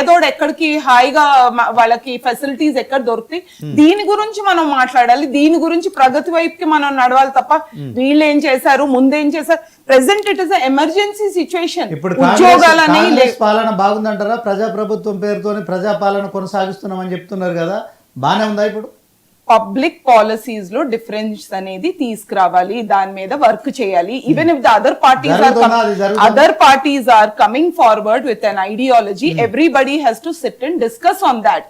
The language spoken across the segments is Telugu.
పేదోడు ఎక్కడికి హాయిగా వాళ్ళకి ఫెసిలిటీస్ ఎక్కడ దొరుకుతాయి, దీని గురించి మనం మాట్లాడాలి, దీని గురించి ప్రగతి వైపుకి మనం నడవాలి తప్ప వీళ్ళు ఏం చేశారు ముందేం చేశారు. Present it is emergency situation. ఉద్యోగాలని పాలన బాగుందంటారా? ప్రజాప్రభుత్వం పేరుతోని ప్రజాపాలన కొనసాగిస్తున్నామని చెప్తున్నారు కదా, బానే ఉందా? ఇప్పుడు పబ్లిక్ పాలసీస్ లో డిఫరెన్స్ అనేది తీసుకురావాలి, దాని మీద వర్క్ చేయాలి. Even if the other parties are coming forward with an ideology, everybody has to sit and discuss on that.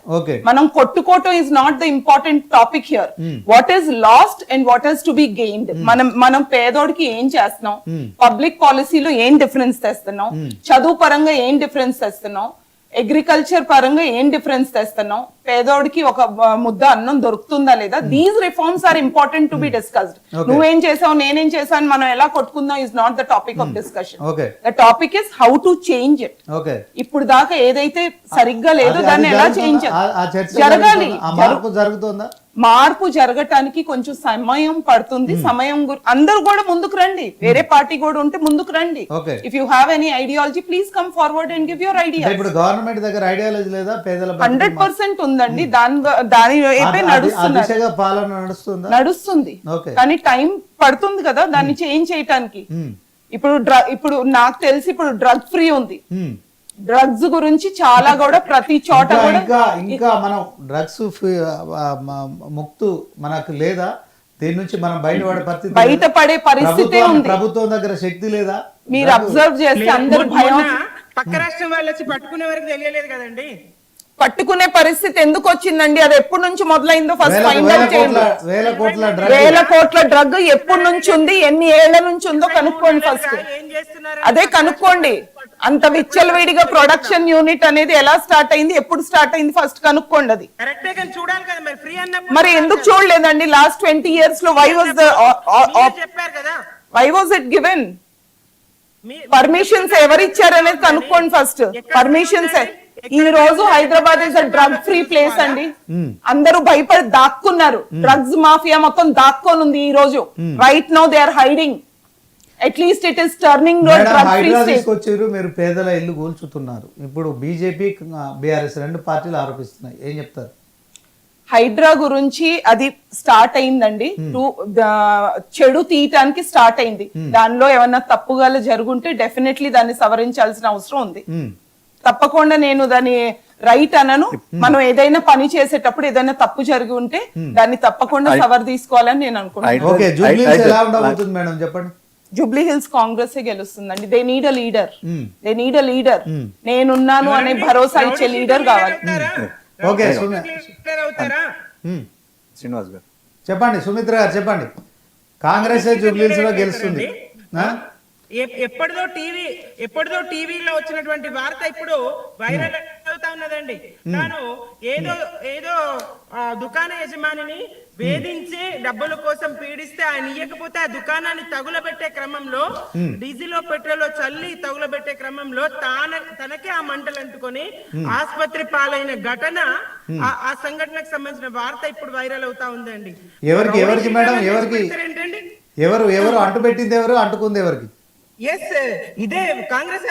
మనం కొట్టుకోవటం is not the important topic here. What is lost and what has to be gained. మనం పేదోడికి ఏం చేస్తున్నాం, పబ్లిక్ పాలసీలో ఏం డిఫరెన్స్ తెస్తున్నాం, చదువు పరంగా ఏం డిఫరెన్స్ తెస్తున్నాం, అగ్రికల్చర్ పరంగా ఏం డిఫరెన్స్ తెస్తున్నాం, పేదోడికి ఒక ముద్ద అన్నం దొరుకుతుందా లేదా. These reforms are important to be discussed. నువ్వేం చేసావు నేనేం చేశాను మనం ఎలా కొట్టుకుందాం is not the topic of discussion. The topic is how to change it. ఇప్పుడు దాకా ఏదైతే సరిగ్గా లేదో దాన్ని ఎలా చేంజ్ జరగాలి. మార్పు జరగటానికి కొంచెం సమయం పడుతుంది. అందరూ కూడా ముందుకు రండి, వేరే పార్టీ కూడా ఉంటే ముందుకు రండి. If you have any ideology please come forward and give your idea. ఇప్పుడు గవర్నమెంట్ దగ్గర ఐడియాలజీ లేదా? 100% ఉందండి, దాని వైపే నడుస్తుంది. కానీ టైం పడుతుంది కదా దాన్ని చేంజ్ చేయటానికి. ఇప్పుడు నాకు తెలిసి ఇప్పుడు డ్రగ్ ఫ్రీ ఉంది. డ్రగ్స్ గురించి చాలా కూడా ప్రతి చోట కూడా ఇంకా మనం డ్రగ్స్ ముక్తు మనకు లేదా? దీని నుంచి మనం బయటపడే పరిస్థితి ఉంది. ప్రభుత్వం దగ్గర శక్తి లేదా? మీరు అబ్జర్వ్ చేస్తే అందరు భయం. పక్క రాష్ట్రం వాళ్ళు వచ్చి పట్టుకునే వరకు తెలియలేదు కదండి. పట్టుకునే పరిస్థితి ఎందుకు వచ్చిందండి? అది ఎప్పటి నుంచి మొదలైందో ఫస్ట్ ఫైండ్ అవుట్ చేయండి. 1000 కోట్ల డ్రగ్ ఎప్పటి నుంచి ఉంది, ఎన్ని ఏళ్ల నుంచి ఉందో కనుక్కోండి. ఫస్ట్ అదే కనుక్కోండి. అంత విచ్చలవిడిగా ప్రొడక్షన్ యూనిట్ అనేది ఎలా స్టార్ట్ అయింది, ఎప్పుడు స్టార్ట్ అయింది ఫస్ట్ కనుక్కోండి. అది మరి ఎందుకు చూడలేదండి లాస్ట్ 20 years లో? Why was it given? Permissions ఎవరిచ్చారు అనేది కనుక్కోండి ఫస్ట్. పర్మిషన్స్ ఈ రోజు Hyderabad is a drug free place అండి. అందరూ భయపడి దాక్కున్నారు. డ్రగ్స్ మాఫియా మొత్తం దాక్కొని ఉంది ఈ రోజు. Right now they are hiding. At least it is turning drug free state. మీరు పేదల ఇల్లు కూల్చుతున్నారు. ఇప్పుడు బీజేపీ బీఆర్ఎస్ రెండు పార్టీలు ఆరోపిస్తున్నాయి, ఏం చెప్తారు? హైడ్రా గురించి అది స్టార్ట్ అయిందండి. చెడు తీయటానికి స్టార్ట్ అయింది. దానిలో ఏమన్నా తప్పుగా జరుగుంటే డెఫినెట్లీ దాన్ని సవరించాల్సిన అవసరం ఉంది. తప్పకుండా నేను దాన్ని రైట్ అనను. మనం ఏదైనా పని చేసేటప్పుడు ఏదైనా తప్పు జరిగి ఉంటే దాన్ని తప్పకుండా సవర్ తీసుకోవాలని నేను అనుకుంటున్నాను. జూబ్లీ హిల్స్ కాంగ్రెస్ గెలుస్తుందండి. They need a leader. నేనున్నాను అనే భరోసా ఇచ్చే లీడర్ కావాలి. చెప్పండి సుమిత్ర గారు, చెప్పండి. కాంగ్రెస్ జూబ్లీ హిల్స్ లో గెలుస్తుంది. ఎప్పటిదో టీవీలో వచ్చినటువంటి వార్త ఇప్పుడు వైరల్ అవుతా ఉన్నదండి. తాను ఏదో దుకాణ యజమానిని వేధించి డబ్బుల కోసం పీడిస్తే ఆయన ఇయ్యకపోతే ఆ దుకాణాన్ని తగులబెట్టే క్రమంలో డీజిలో పెట్రోల్ చల్లి తగులబెట్టే క్రమంలో తనకే ఆ మంటలు అంటుకొని ఆసుపత్రి పాలైన ఘటన, ఆ సంఘటనకు సంబంధించిన వార్త ఇప్పుడు వైరల్ అవుతా ఉందండి. ఎవరికి మేడం? ఎవరు అంటుపెట్టింది? ఎవరు అంటుకుంది? ఎవరికి? ఎస్, ఇదే కాంగ్రెస్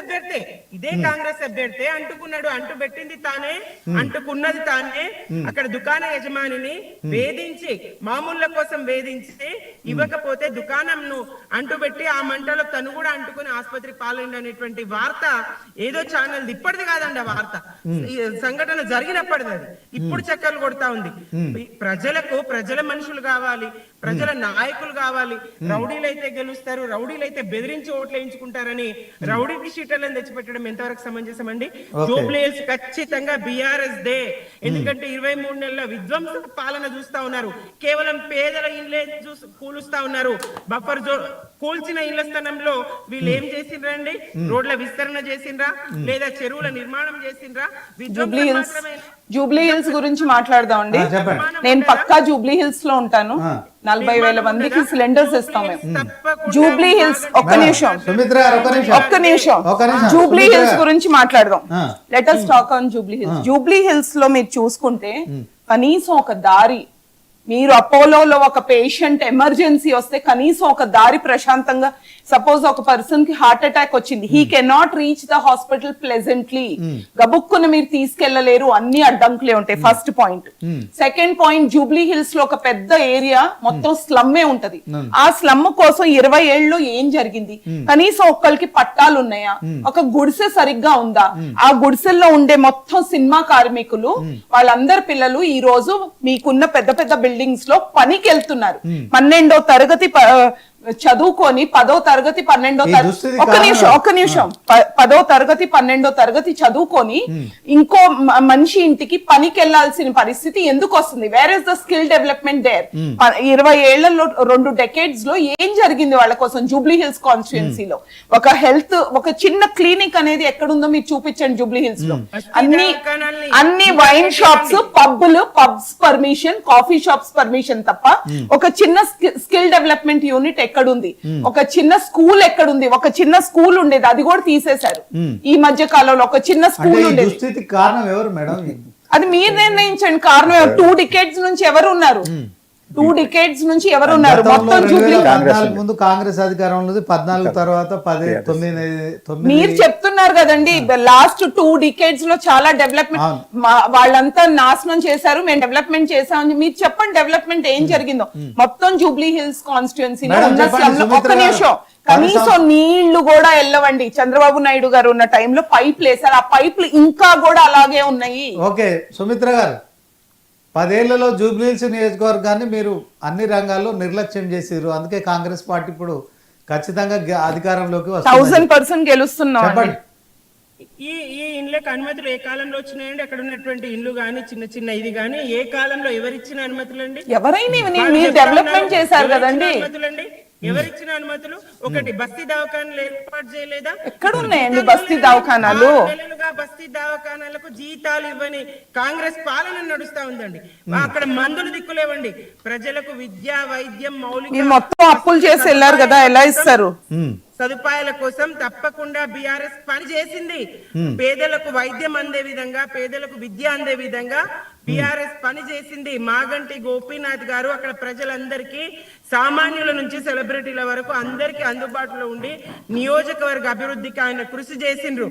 అభ్యర్థి అంటుకున్నాడు. అంటుబెట్టింది తానే, అంటుకున్నది తానే. అక్కడ దుకాణ యజమానిని వేధించి, మామూళ్ళ కోసం వేధించి ఇవ్వకపోతే దుకాణంను అంటుబెట్టి ఆ మంటలో తను కూడా అంటుకుని ఆసుపత్రి పాలైంది అనేటువంటి వార్త ఏదో ఛానల్ ఇప్పటిది కాదండి. ఆ వార్త సంఘటన జరిగినప్పటిది. అది ఇప్పుడు చక్కర్లు కొడతా ఉంది. ప్రజల మనుషులు కావాలి, ప్రజల నాయకులు కావాలి. రౌడీలైతే గెలుస్తారు, రౌడీలైతే బెదిరించి ఓట్లు వేయించుకుంటారని రౌడీ షీటర్లను తెచ్చిపెట్టడం ఎంతవరకు సమంజసం అండి? జూబ్లీ హిల్స్ ఖచ్చితంగా బీఆర్ఎస్ దే. ఎందుకంటే 23 నెలల విధ్వంస పాలన చూస్తా ఉన్నారు. కేవలం పేదల ఇళ్లే కూలుస్తా ఉన్నారు. బఫర్ జోన్ కూల్చిన ఇళ్ల స్థానంలో వీళ్ళు ఏం చేసిండ్రండి? రోడ్ల విస్తరణ చేసిండ్రా, లేదా చెరువుల నిర్మాణం చేసిండ్రా? జూబ్లీ హిల్స్ గురించి మాట్లాడదాం అండి. నేను పక్కా జూబ్లీ హిల్స్ లో ఉంటాను. 40,000 మందికి సిలిండర్స్ ఇస్తాం మేము. జూబ్లీ హిల్స్ ఒక్క నిమిషం. జూబ్లీ హిల్స్ గురించి మాట్లాడదాం. Let us talk on Jubilee hills. Jubilee hills లో మీరు చూసుకుంటే కనీసం ఒక దారి, మీరు అపోలోలో ఒక పేషెంట్ ఎమర్జెన్సీ వస్తే కనీసం ఒక దారి ప్రశాంతంగా సపోజ్ ఒక పర్సన్ కి హార్ట్ అటాక్ వచ్చింది, he cannot reach the hospital pleasantly, గబుక్కున మీరు తీసుకెళ్లలేరు, అన్ని అడ్డంకులే ఉంటాయి. First point. Second point, Jubilee hills లో ఒక పెద్ద ఏరియా మొత్తం స్లమ్మే ఉంటది. ఆ స్లమ్ కోసం 20 ఏళ్ళలో ఏం జరిగింది? కనీసం ఒక్కరికి పట్టాలు ఉన్నాయా? ఒక గుడిసె సరిగ్గా ఉందా? ఆ గుడిసెల్లో ఉండే మొత్తం సినిమా కార్మికులు వాళ్ళందరి పిల్లలు ఈ రోజు మీకున్న పెద్ద పెద్ద బిల్డింగ్స్ లో పనికి వెళ్తున్నారు. 12వ తరగతి చదువుకొని 10వ తరగతి 12వ తరగతి ఒక నిమిషం 10వ తరగతి 12వ తరగతి చదువుకొని ఇంకో మనిషి ఇంటికి పనికి వెళ్లాల్సిన పరిస్థితి ఎందుకు వస్తుంది? Where is the skill development there? 20 ఏళ్లలో 2 డెకేడ్స్ లో ఏం జరిగింది వాళ్ళ కోసం? జూబ్లీ హిల్స్ కాన్స్టిట్యుయెన్సీలో ఒక హెల్త్, ఒక చిన్న క్లినిక్ అనేది ఎక్కడుందో మీరు చూపించండి. జూబ్లీ హిల్స్ లో అన్ని wine shops, pubs permission, coffee shops permission తప్ప ఒక చిన్న స్కిల్ డెవలప్మెంట్ యూనిట్ ఎక్కడుంది? ఒక చిన్న స్కూల్ ఎక్కడుంది? ఒక చిన్న స్కూల్ ఉండేది, అది కూడా తీసేశారు ఈ మధ్య కాలంలో. ఒక చిన్న స్కూల్ ఉండేది. కారణం ఎవరు మేడం? అది మీరు నిర్ణయించండి. కారణం ఎవరు? 2 డికేడ్స్ నుంచి ఎవరు ఉన్నారు? 2 డికేడ్స్ నుంచి ఎవరు ఉన్నారు? మొత్తం జూబ్లీ ముందు కాంగ్రెస్ అధికారంలో 14 తర్వాత 9 మీరు చెప్తున్నారు కదండి, లాస్ట్ 2 డికేడ్స్ లో చాలా డెవలప్మెంట్, వాళ్ళంతా నాశనం చేశారు, మేము డెవలప్మెంట్ చేసామని మీరు చెప్పండి. డెవలప్మెంట్ ఏం జరిగిందో మొత్తం జూబ్లీ హిల్స్ కాన్స్టిట్యుయెన్సీలో ఉన్న స్లమ్ లో. ఒక్క నిమిషం, కనీసం నీళ్లు కూడా వెళ్ళవండి. చంద్రబాబు నాయుడు గారు ఉన్న టైంలో పైప్లు వేశారు, ఆ పైప్లు ఇంకా కూడా అలాగే ఉన్నాయి. ఓకే సుమిత్ర గారు, 10 ఏళ్లలో జూబ్లీహిల్స్ నియోజకవర్గాన్ని మీరు అన్ని రంగాల్లో నిర్లక్ష్యం చేసారు. అందుకే కాంగ్రెస్ పార్టీ ఇప్పుడు ఖచ్చితంగా అధికారంలోకి వస్తుంది. 1000% గెలుస్తున్నాం. చెప్పండి. ఈ ఇండ్లకు అనుమతులు ఏ కాలంలో వచ్చినాయండి? అక్కడ ఉన్నటువంటి ఇండ్లు గానీ చిన్న చిన్న ఇది గానీ ఏ కాలంలో ఎవరిచ్చిన అనుమతులు అండి? ఎవరైనా మీరు డెవలప్మెంట్ చేశారు కదండి. అనుమతులండి ఎవరిచ్చిన అనుమతులు? ఒకటి బస్తీ దవాఖానాలు ఏర్పాటు చేయలేదా? ఎక్కడ ఉన్నాయండి బస్తీ దవాఖానాలు? బస్తీ దవాఖానాలకు జీతాలు ఇవ్వని కాంగ్రెస్ పాలన నడుస్తా ఉందండి. అక్కడ మందులు దిక్కులేవండి. ప్రజలకు విద్య, వైద్యం, మౌలిక మొత్తం అప్పులు చేసి వెళ్ళారు కదా, ఎలా ఇస్తారు? సదుపాయాల కోసం తప్పకుండా బీఆర్ఎస్ పని చేసింది. పేదలకు వైద్యం అందే విధంగా, పేదలకు విద్య అందే విధంగా బీఆర్ఎస్ పని చేసింది. మాగంటి గోపీనాథ్ గారు అక్కడ ప్రజలందరికీ, సామాన్యుల నుంచి సెలబ్రిటీల వరకు అందరికి అందుబాటులో ఉండి నియోజకవర్గ అభివృద్ధికి ఆయన కృషి చేసిండ్రు.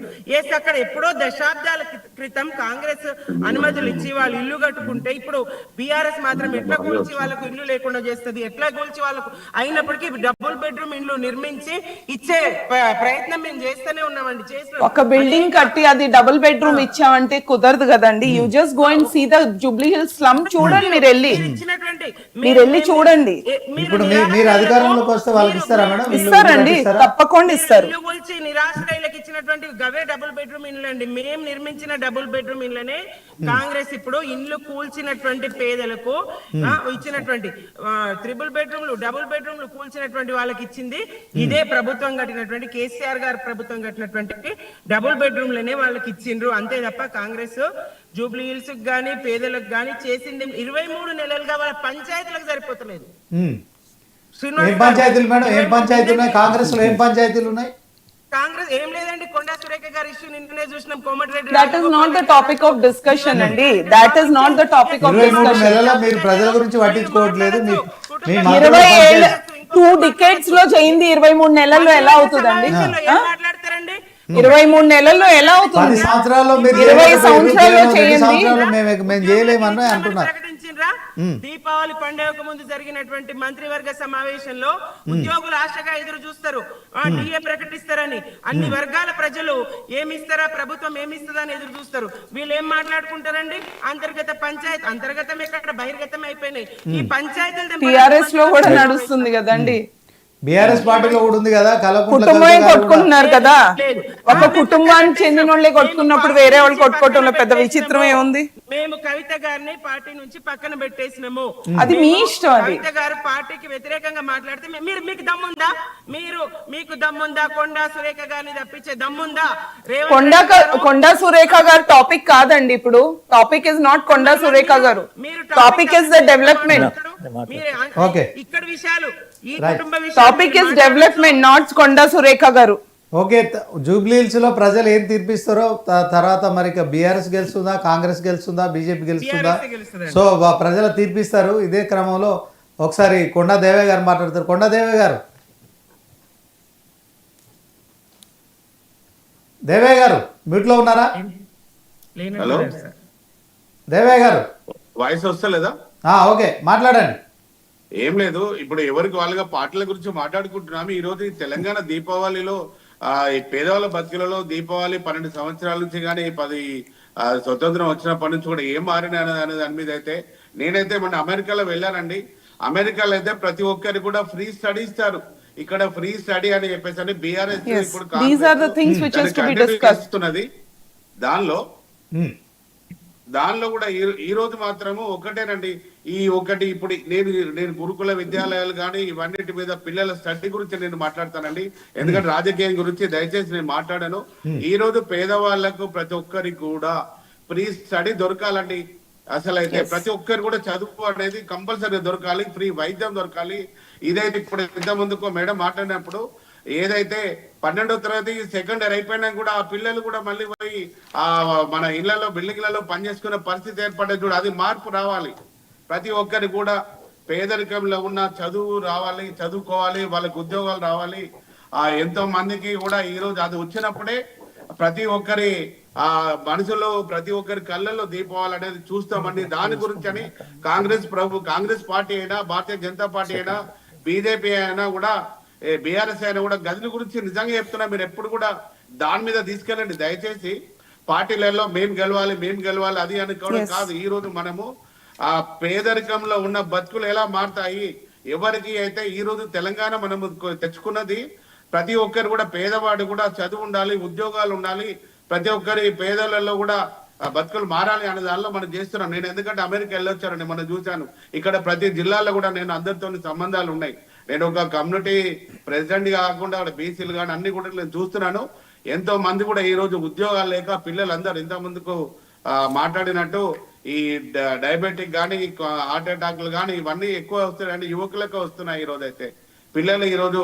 అక్కడ ఎప్పుడో దశాబ్దాల క్రితం కాంగ్రెస్ అనుమతులు ఇచ్చి వాళ్ళు ఇల్లు కట్టుకుంటే ఇప్పుడు బీఆర్ఎస్ మాత్రం ఎట్లా కూల్చి వాళ్ళకు ఇల్లు లేకుండా చేస్తుంది, ఎట్లా కూల్చి వాళ్ళకు అయినప్పటికీ డబుల్ బెడ్రూమ్ ఇల్లు నిర్మించి ఇచ్చే ప్రయత్నం మేము చేస్తూనే ఉన్నామండి. ఒక బిల్డింగ్ కట్టి అది డబుల్ బెడ్రూమ్ ఇచ్చామంటే కుదరదు కదండి. You just go and see the Jubilee Hills slum చూడండి. మీరు వెళ్ళి చూడండి. ఇప్పుడు మీరు అధికారంలోకి వస్తే వాళ్ళకి ఇస్తారా మేడం? ఇస్తారండి, తప్పకుండా ఇస్తారు. నిరాశ్రయులకు ఇచ్చినటువంటి గవే డబుల్ బెడ్రూమ్ ఇండ్లు అండి. మేము నిర్మించిన డబుల్ బెడ్రూమ్ ఇండ్లనే కాంగ్రెస్ ఇప్పుడు ఇండ్లు కూల్చినటువంటి పేదలకు ఇచ్చినటువంటి ట్రిపుల్ బెడ్రూమ్లు, డబుల్ బెడ్రూమ్లు కూల్చినటువంటి వాళ్ళకి ఇచ్చింది ఇదే ప్రభుత్వం కట్టినటువంటి కేసీఆర్ గారు ప్రభుత్వం కట్టినటువంటి డబుల్ బెడ్రూమ్లనే వాళ్ళకి ఇచ్చిండ్రు. అంతే తప్ప కాంగ్రెస్ జూబ్లీ హిల్స్ గానీ పేదలకు గానీ చేసింది 23 నెలలుగా వాళ్ళ పంచాయతీలకు సరిపోతలేదు. పంచాయతీలు మేడం, ఏం పంచాయతీలు ఉన్నాయి కాంగ్రెస్ లో? ఏం పంచాయతీలు ఉన్నాయి? కాంగ్రెస్ ఏం లేదండి. కొండా సురేఖ గారి ఇష్యూ నిన్ననే చూసినాం. Komatireddy that is not the topic of discussion అండి. That is not the topic of discussion. 23 నెలల మీరు ప్రజల గురించి పట్టించుకోవట్లేదు. 20 ఏళ్ళ 2 డికేడ్స్ లో చేయింది 23 నెలల్లో ఎలా అవుతుందండి? 23 నెలల్లో ఎలా అవుతుంది? 10 సంవత్సరాల్లో మీరు 20 సంవత్సరాల్లో చేయండి. మేము చేయలేమని అంటున్నారు. దీపావళి పండుగకు ముందు జరిగినటువంటి మంత్రివర్గ సమావేశంలో ఉద్యోగులు ఆశగా ఎదురు చూస్తారు, డిఏ ప్రకటిస్తారని. అన్ని వర్గాల ప్రజలు ఏమిస్తారా, ప్రభుత్వం ఏమిస్తుందని ఎదురు చూస్తారు. వీళ్ళు ఏం మాట్లాడుకుంటారండి? అంతర్గత పంచాయత్, అంతర్గతం ఎక్కడ బహిర్గతం అయిపోయినాయి. ఈ పంచాయతీలు టిఆర్ఎస్ లో కూడా నడుస్తుంది కదండి. బీఆర్ఎస్ పార్టీలో కూడా ఉంది కదా, కుటుంబం కొట్టుకుంటున్నారు కదా. ఒక కుటుంబానికి చెందిన వాళ్ళే కొట్టుకున్నప్పుడు వేరే వాళ్ళు కొట్టుకోవటంలో పెద్ద విచిత్రం ఏముంది? మేము కవిత గారిని పార్టీ నుంచి పక్కన పెట్టేసినాము. అది మీ ఇష్టం. అది కవిత గారు పార్టీకి వ్యతిరేకంగా మాట్లాడితే మీకు దమ్ముందా? మీకు దమ్ముందా? కొండా సురేఖ గారిని తప్పించే దమ్ముందా? కొండా సురేఖ గారు టాపిక్ కాదండి. ఇప్పుడు topic is not Konda Surekha గారు, టాపిక్ ఇస్ ద డెవలప్మెంట్. ఇక్కడ విషయాలు topic is development, not Konda Surekha గారు. ఓకే, జూబ్లీహిల్స్ లో ప్రజలు ఏం తీర్పిస్తారో తర్వాత మరి బీఆర్ఎస్ గెలుస్తుందా, కాంగ్రెస్ గెలుస్తుందా, బీజేపీ గెలుస్తుందా? సో ప్రజలు తీర్పిస్తారు. ఇదే క్రమంలో ఒకసారి కొండా దేవయ్య గారు మాట్లాడతారు. కొండా దేవయ్య గారు, దేవయ్య గారు మ్యూట్లో ఉన్నారా? లేనట్టు సార్. దేవయ్య గారు వాయిస్ వస్తలేదా? ఓకే మాట్లాడండి. ఏం లేదు, ఇప్పుడు ఎవరికి వాళ్ళుగా పార్టీల గురించి మాట్లాడుకుంటున్నాము. ఈ రోజు ఈ తెలంగాణ దీపావళిలో ఈ పేదవాళ్ళ బతుకులలో దీపావళి 12 సంవత్సరాల నుంచి కానీ 10 స్వతంత్రం వచ్చినప్పటి నుంచి కూడా ఏం మారిన అనే దాని మీద అయితే నేనైతే మొన్న అమెరికాలో వెళ్ళానండి. అమెరికాలో అయితే ప్రతి ఒక్కరికి కూడా ఫ్రీ స్టడీ ఇస్తారు. ఇక్కడ ఫ్రీ స్టడీ అని చెప్పేసి అని బీఆర్ఎస్ ఇప్పుడు These are the things which is to be discussed. దానిలో కూడా ఈ రోజు మాత్రము ఒకటేనండి, ఈ ఒకటి ఇప్పుడు నేను గురుకుల విద్యాలయాలు కానీ ఇవన్నిటి మీద పిల్లల స్టడీ గురించి నేను మాట్లాడతానండి. ఎందుకంటే రాజకీయం గురించి దయచేసి నేను మాట్లాడాను. ఈ రోజు పేదవాళ్లకు ప్రతి ఒక్కరికి కూడా ఫ్రీ స్టడీ దొరకాలండి. అసలు అయితే ప్రతి ఒక్కరు కూడా చదువు అనేది కంపల్సరీ దొరకాలి, ఫ్రీ వైద్యం దొరకాలి. ఇదైతే ఇప్పుడు ఇంత ముందుకు మేడం మాట్లాడినప్పుడు ఏదైతే 12వ తరగతి సెకండ్ ఇయర్ అయిపోయినా కూడా ఆ పిల్లలు కూడా మళ్ళీ పోయి మన ఇళ్లలో బిల్డింగ్లలో పనిచేసుకునే పరిస్థితి ఏర్పడ్డది చూడ, అది మార్పు రావాలి. ప్రతి ఒక్కరికి కూడా పేదరికంలో ఉన్న చదువు రావాలి, చదువుకోవాలి, వాళ్ళకి ఉద్యోగాలు రావాలి. ఎంతో మందికి కూడా ఈ రోజు అది వచ్చినప్పుడే ప్రతి ఒక్కరి మనుషులు ప్రతి ఒక్కరి కళ్ళల్లో దీపావళి అనేది చూస్తామండి. దాని గురించి అని కాంగ్రెస్ పార్టీ అయినా, భారతీయ జనతా పార్టీ అయినా, బీజేపీ అయినా కూడా, బీఆర్ఎస్ అయినా కూడా గదుల గురించి నిజంగా చెప్తున్నా, మీరు ఎప్పుడు కూడా దాని మీద తీసుకెళ్ళండి దయచేసి. పార్టీలలో మేము గెలవాలి అది అనుకోవడం కాదు. ఈ రోజు మనము ఆ పేదరికంలో ఉన్న బతుకులు ఎలా మారుతాయి, ఎవరికి అయితే ఈ రోజు తెలంగాణ మనము తెచ్చుకున్నది ప్రతి ఒక్కరు కూడా పేదవాడు కూడా చదువు ఉండాలి, ఉద్యోగాలు ఉండాలి, ప్రతి ఒక్కరి పేదలలో కూడా బతుకులు మారాలి అనే దానిలో మనం చేస్తున్నాం. నేను ఎందుకంటే అమెరికా వెళ్ళొచ్చానండి, మనం చూశాను. ఇక్కడ ప్రతి జిల్లాలో కూడా నేను అందరితో సంబంధాలు ఉన్నాయి. నేను ఒక కమ్యూనిటీ ప్రెసిడెంట్ కాకుండా అక్కడ బీసీలు కానీ అన్ని కూడా నేను చూస్తున్నాను. ఎంతో మంది కూడా ఈ రోజు ఉద్యోగాలు లేక పిల్లలందరూ ఇంత ముందుకు మాట్లాడినట్టు ఈ డయాబెటిక్ కానీ, హార్ట్ అటాక్లు కానీ ఇవన్నీ ఎక్కువ వస్తున్నాయండి, యువకులకు వస్తున్నాయి. ఈ రోజు అయితే పిల్లలు ఈ రోజు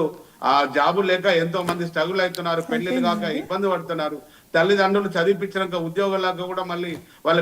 జాబులు లేక ఎంతో మంది స్ట్రగుల్ అవుతున్నారు, పెళ్లిళ్ళు కాక ఇబ్బంది పడుతున్నారు. తల్లిదండ్రులు చదివించినాక ఉద్యోగాలకు కూడా మళ్ళీ వాళ్ళ